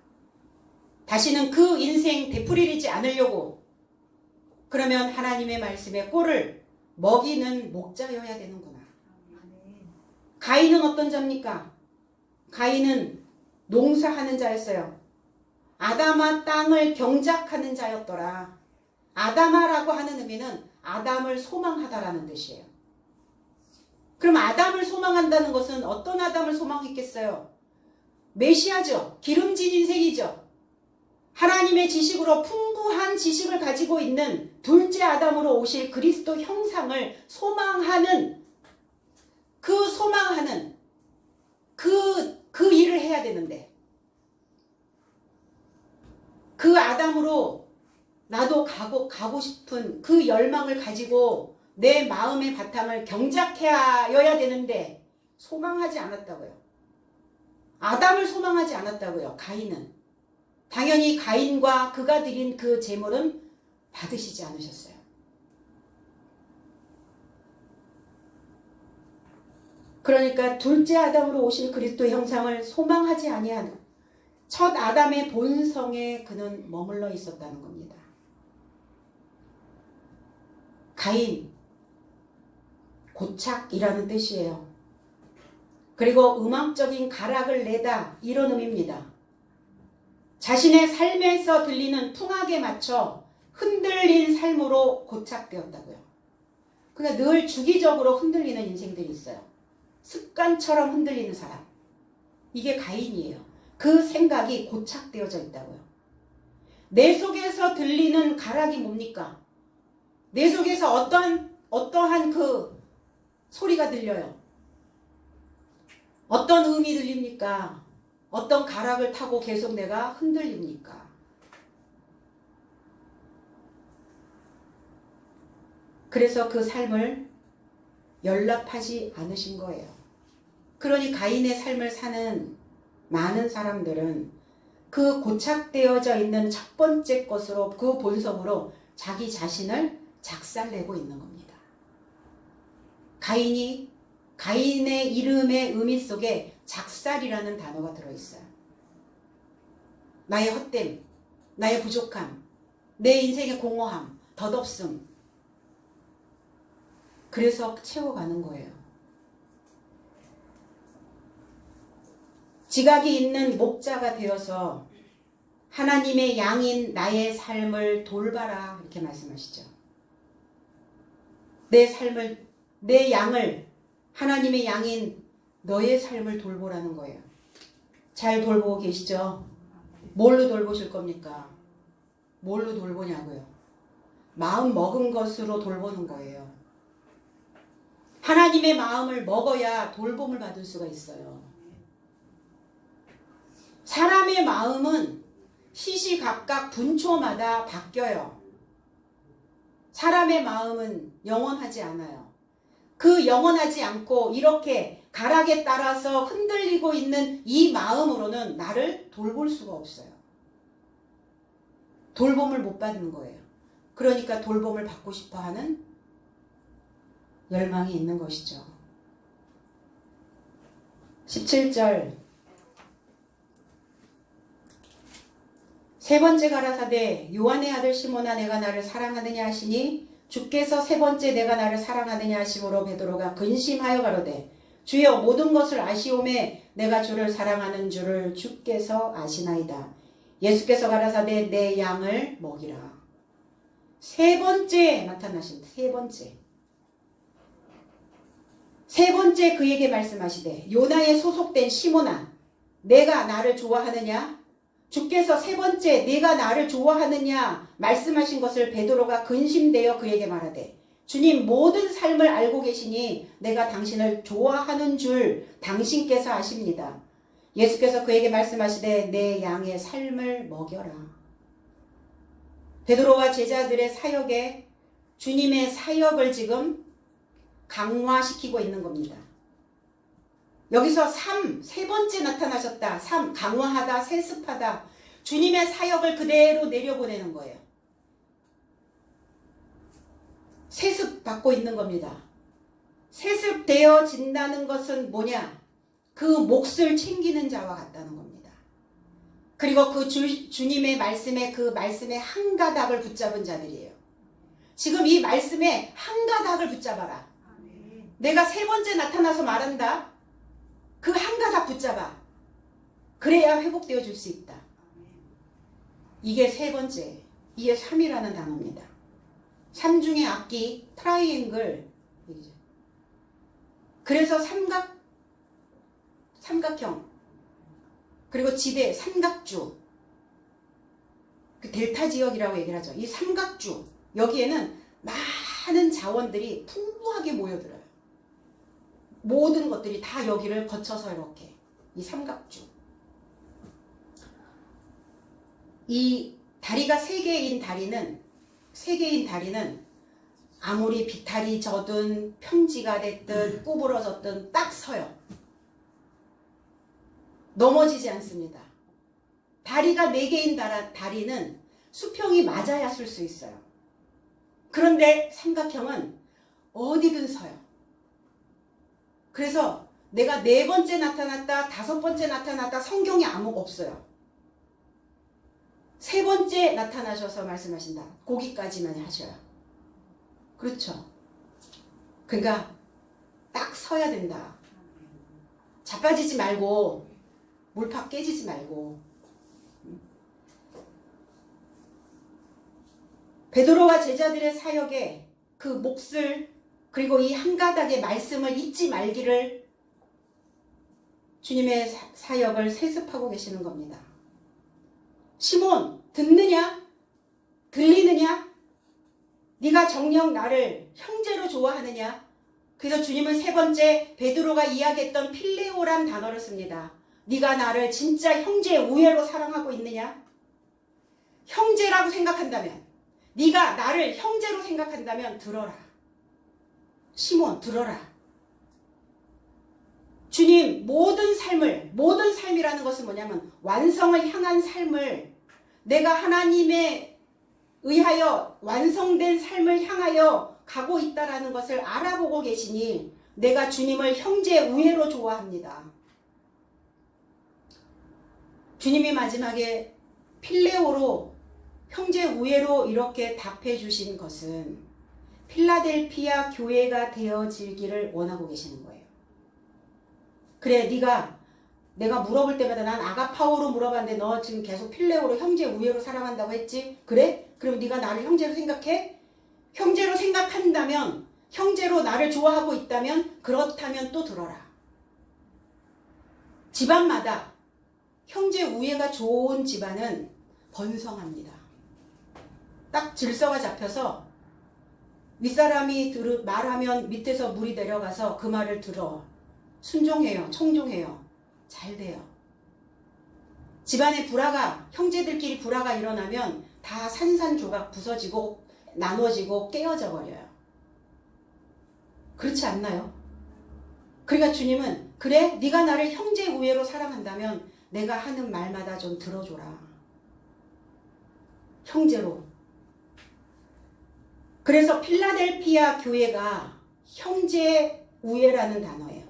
다시는 그 인생 되풀이리지 않으려고, 그러면 하나님의 말씀에 꼴을 먹이는 목자여야 되는구나. 가인은 어떤 자입니까? 가인은 농사하는 자였어요. 아담아 땅을 경작하는 자였더라. 아담아라고 하는 의미는 아담을 소망하다라는 뜻이에요. 그럼 아담을 소망한다는 것은 어떤 아담을 소망했겠어요? 메시아죠. 기름진 인생이죠. 하나님의 지식으로 풍부한 지식을 가지고 있는 둘째 아담으로 오실 그리스도 형상을 소망하는 그 일을 해야 되는데, 그 아담으로 나도 가고 싶은 그 열망을 가지고 내 마음의 바탕을 경작해야 되는데 소망하지 않았다고요. 아담을 소망하지 않았다고요. 가인은. 당연히 가인과 그가 드린 그 제물은 받으시지 않으셨어요. 그러니까 둘째 아담으로 오실 그리스도 형상을 소망하지 아니하는 첫 아담의 본성에 그는 머물러 있었다는 겁니다. 고착이라는 뜻이에요. 그리고 음악적인 가락을 내다 이런 의미입니다. 자신의 삶에서 들리는 풍악에 맞춰 흔들린 삶으로 고착되었다고요. 그러니까 늘 주기적으로 흔들리는 인생들이 있어요. 습관처럼 흔들리는 사람. 이게 가인이에요. 그 생각이 고착되어져 있다고요. 내 속에서 들리는 가락이 뭡니까? 내 속에서 어떠한 그 소리가 들려요. 어떤 음이 들립니까? 어떤 가락을 타고 계속 내가 흔들립니까? 그래서 그 삶을 연락하지 않으신 거예요. 그러니 가인의 삶을 사는 많은 사람들은 그 고착되어져 있는 첫 번째 것으로, 그 본성으로 자기 자신을 작살내고 있는 겁니다. 가인의 이름의 의미 속에 작살이라는 단어가 들어있어요. 나의 헛됨, 나의 부족함, 내 인생의 공허함, 덧없음. 그래서 채워가는 거예요. 지각이 있는 목자가 되어서 하나님의 양인 나의 삶을 돌봐라 이렇게 말씀하시죠. 내 양을 하나님의 양인 너의 삶을 돌보라는 거예요. 잘 돌보고 계시죠? 뭘로 돌보실 겁니까? 뭘로 돌보냐고요? 마음 먹은 것으로 돌보는 거예요. 하나님의 마음을 먹어야 돌봄을 받을 수가 있어요. 사람의 마음은 시시각각 분초마다 바뀌어요. 사람의 마음은 영원하지 않아요. 그 영원하지 않고 이렇게 가락에 따라서 흔들리고 있는 이 마음으로는 나를 돌볼 수가 없어요. 돌봄을 못 받는 거예요. 그러니까 돌봄을 받고 싶어 하는 열망이 있는 것이죠. 17절 세 번째 가라사대 요한의 아들 시몬아 내가 나를 사랑하느냐 하시니 주께서 세 번째 내가 나를 사랑하느냐 하심으로 베드로가 근심하여 가로되 주여 모든 것을 아시오매 내가 주를 사랑하는 줄을 주께서 아시나이다. 예수께서 가라사대 내 양을 먹이라. 세 번째 나타나신 세 번째 그에게 말씀하시되 요나에 소속된 시몬아 내가 나를 좋아하느냐? 주께서 세 번째 내가 나를 좋아하느냐 말씀하신 것을 베드로가 근심되어 그에게 말하되 주님 모든 삶을 알고 계시니 내가 당신을 좋아하는 줄 당신께서 아십니다. 예수께서 그에게 말씀하시되 내 양의 삶을 먹여라. 베드로와 제자들의 사역에 주님의 사역을 지금 강화시키고 있는 겁니다. 여기서 세 번째 나타나셨다. 강화하다, 세습하다. 주님의 사역을 그대로 내려보내는 거예요. 세습받고 있는 겁니다. 세습되어진다는 것은 뭐냐? 그 몫을 챙기는 자와 같다는 겁니다. 그리고 그 주님의 말씀에 그 말씀의 한 가닥을 붙잡은 자들이에요. 지금 이 말씀에 한 가닥을 붙잡아라. 내가 세 번째 나타나서 말한다. 그 한 가닥 붙잡아. 그래야 회복되어 줄 수 있다. 이게 세 번째. 이게 3이라는 단어입니다. 3 중의 악기, 트라이앵글. 그래서 삼각형. 그리고 지대, 삼각주. 그 델타 지역이라고 얘기를 하죠. 이 삼각주. 여기에는 많은 자원들이 풍부하게 모여들어요. 모든 것들이 다 여기를 거쳐서 이렇게 이 삼각주 이 다리가 세 개인 다리는 아무리 비탈이 젖든 평지가 됐든 구부러졌든 딱 서요. 넘어지지 않습니다. 다리가 4개인 다리는 수평이 맞아야 쓸 수 있어요. 그런데 삼각형은 어디든 서요. 그래서 내가 4번째 나타났다, 5번째 나타났다 성경에 아무 없어요. 3번째 나타나셔서 말씀하신다. 거기까지만 하셔요. 그렇죠. 그러니까 서야 된다. 자빠지지 말고 몰팍 깨지지 말고. 베드로와 제자들의 사역에 그 몫을 그리고 이 한 가닥의 말씀을 잊지 말기를 주님의 사역을 세습하고 계시는 겁니다. 시몬, 듣느냐? 들리느냐? 네가 정녕 나를 형제로 좋아하느냐? 그래서 주님은 세 번째 베드로가 이야기했던 필레오란 단어를 씁니다. 네가 나를 진짜 형제의 우애로 사랑하고 있느냐? 형제라고 생각한다면, 네가 나를 형제로 생각한다면 들어라. 시몬, 들어라. 주님, 모든 삶이라는 것은 뭐냐면 완성을 향한 삶을, 내가 하나님에 의하여 완성된 삶을 향하여 가고 있다라는 것을 알아보고 계시니 내가 주님을 형제 우애로 좋아합니다. 주님이 마지막에 필레오로 형제 우애로 이렇게 답해 주신 것은 필라델피아 교회가 되어지기를 원하고 계시는 거예요. 그래, 내가 물어볼 때마다 난 아가파오로 물어봤는데 너 지금 계속 필레오로 형제 우애로 사랑한다고 했지? 그래? 그럼 네가 나를 형제로 생각해? 형제로 생각한다면, 형제로 나를 좋아하고 있다면, 그렇다면 또 들어라. 집안마다 형제 우애가 좋은 집안은 번성합니다. 딱 질서가 잡혀서 윗사람이 말하면 밑에서 물이 내려가서 그 말을 들어. 순종해요. 청종해요. 잘 돼요. 집안에 형제들끼리 불화가 일어나면 다 산산조각 부서지고 나눠지고 깨어져 버려요. 그렇지 않나요? 그러니까 주님은 그래? 네가 나를 형제 우애로 사랑한다면 내가 하는 말마다 좀 들어줘라. 형제로. 그래서 필라델피아 교회가 형제 우애라는 단어예요.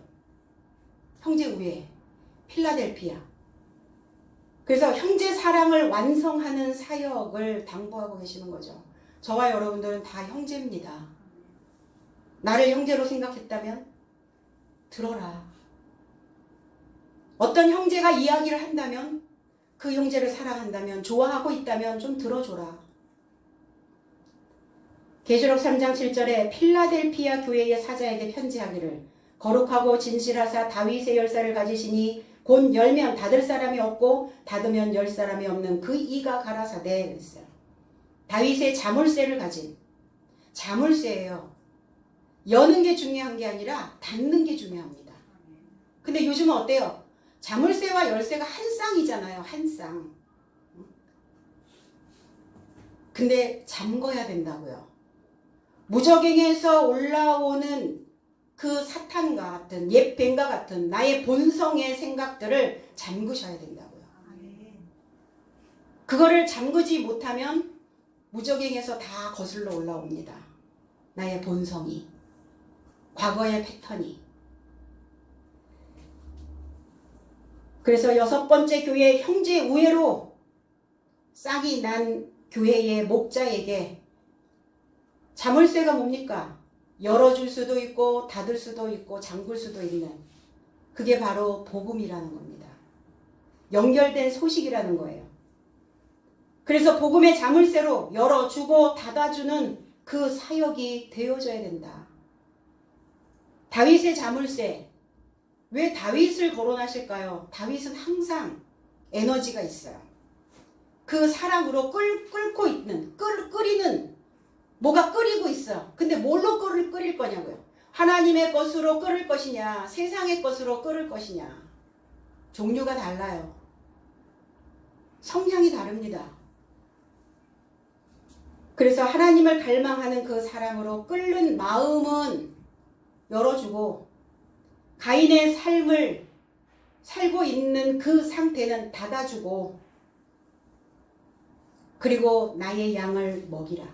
형제 우애. 필라델피아. 그래서 형제 사랑을 완성하는 사역을 당부하고 계시는 거죠. 저와 여러분들은 다 형제입니다. 나를 형제로 생각했다면 들어라. 어떤 형제가 이야기를 한다면, 그 형제를 사랑한다면, 좋아하고 있다면 좀 들어줘라. 계시록 3장 7절에 필라델피아 교회의 사자에게 편지하기를 거룩하고 진실하사 다윗의 열쇠를 가지시니 곧 열면 닫을 사람이 없고 닫으면 열 사람이 없는 그 이가 가라사대 그랬어요. 다윗의 자물쇠를 가진, 자물쇠예요. 여는 게 중요한 게 아니라 닫는 게 중요합니다. 근데 요즘은 어때요? 자물쇠와 열쇠가 한 쌍이잖아요. 한 쌍. 근데 잠궈야 된다고요. 무적행에서 올라오는 그 사탄과 같은 옛 뱀과 같은 나의 본성의 생각들을 잠그셔야 된다고요. 그거를 잠그지 못하면 무적행에서 다 거슬러 올라옵니다. 나의 본성이, 과거의 패턴이. 그래서 6번째 교회 형제 우애로 싹이 난 교회의 목자에게 자물쇠가 뭡니까? 열어줄 수도 있고 닫을 수도 있고 잠글 수도 있는, 그게 바로 복음이라는 겁니다. 연결된 소식이라는 거예요. 그래서 복음의 자물쇠로 열어주고 닫아주는 그 사역이 되어져야 된다. 다윗의 자물쇠. 왜 다윗을 거론하실까요? 다윗은 항상 에너지가 있어요. 그 사랑으로 끓고 있는, 끓이는, 뭐가 끓이고 있어. 근데 뭘로 끓일 거냐고요. 하나님의 것으로 끓일 것이냐, 세상의 것으로 끓일 것이냐. 종류가 달라요. 성향이 다릅니다. 그래서 하나님을 갈망하는 그 사랑으로 끓는 마음은 열어주고, 가인의 삶을 살고 있는 그 상태는 닫아주고, 그리고 나의 양을 먹이라.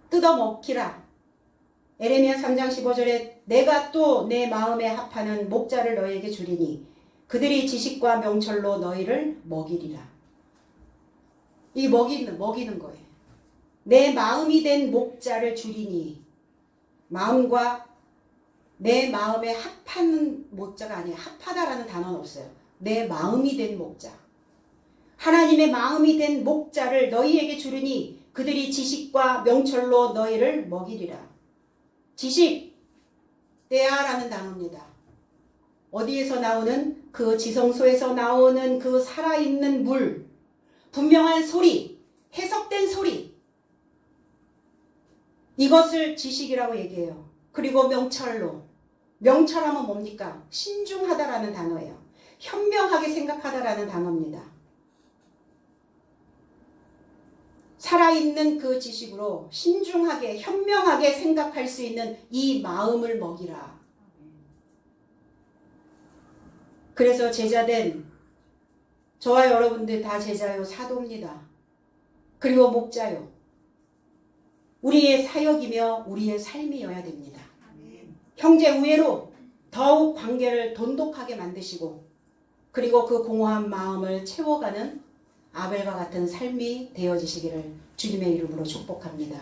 뜯어먹히라. 에레미야 3장 15절에 내가 또 내 마음에 합하는 목자를 너에게 주리니 그들이 지식과 명철로 너희를 먹이리라. 이 먹이는 거예요. 내 마음이 된 목자를 주리니, 마음과 내 마음에 합하는 목자가 아니에요. 합하다라는 단어는 없어요. 내 마음이 된 목자. 하나님의 마음이 된 목자를 너희에게 주르니 그들이 지식과 명철로 너희를 먹이리라. 지식, 때아라는 단어입니다. 어디에서 나오는 그 지성소에서 나오는 그 살아있는 물, 분명한 소리, 해석된 소리. 이것을 지식이라고 얘기해요. 그리고 명철로. 명철하면 뭡니까? 신중하다라는 단어예요. 현명하게 생각하다라는 단어입니다. 살아있는 그 지식으로 신중하게 현명하게 생각할 수 있는 이 마음을 먹이라. 그래서 제자된 저와 여러분들 다 제자요, 사도입니다. 그리고 목자요. 우리의 사역이며 우리의 삶이어야 됩니다. 형제 우애로 더욱 관계를 돈독하게 만드시고 그리고 그 공허한 마음을 채워가는 아벨과 같은 삶이 되어지시기를 주님의 이름으로 축복합니다.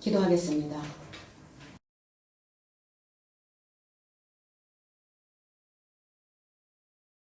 기도하겠습니다.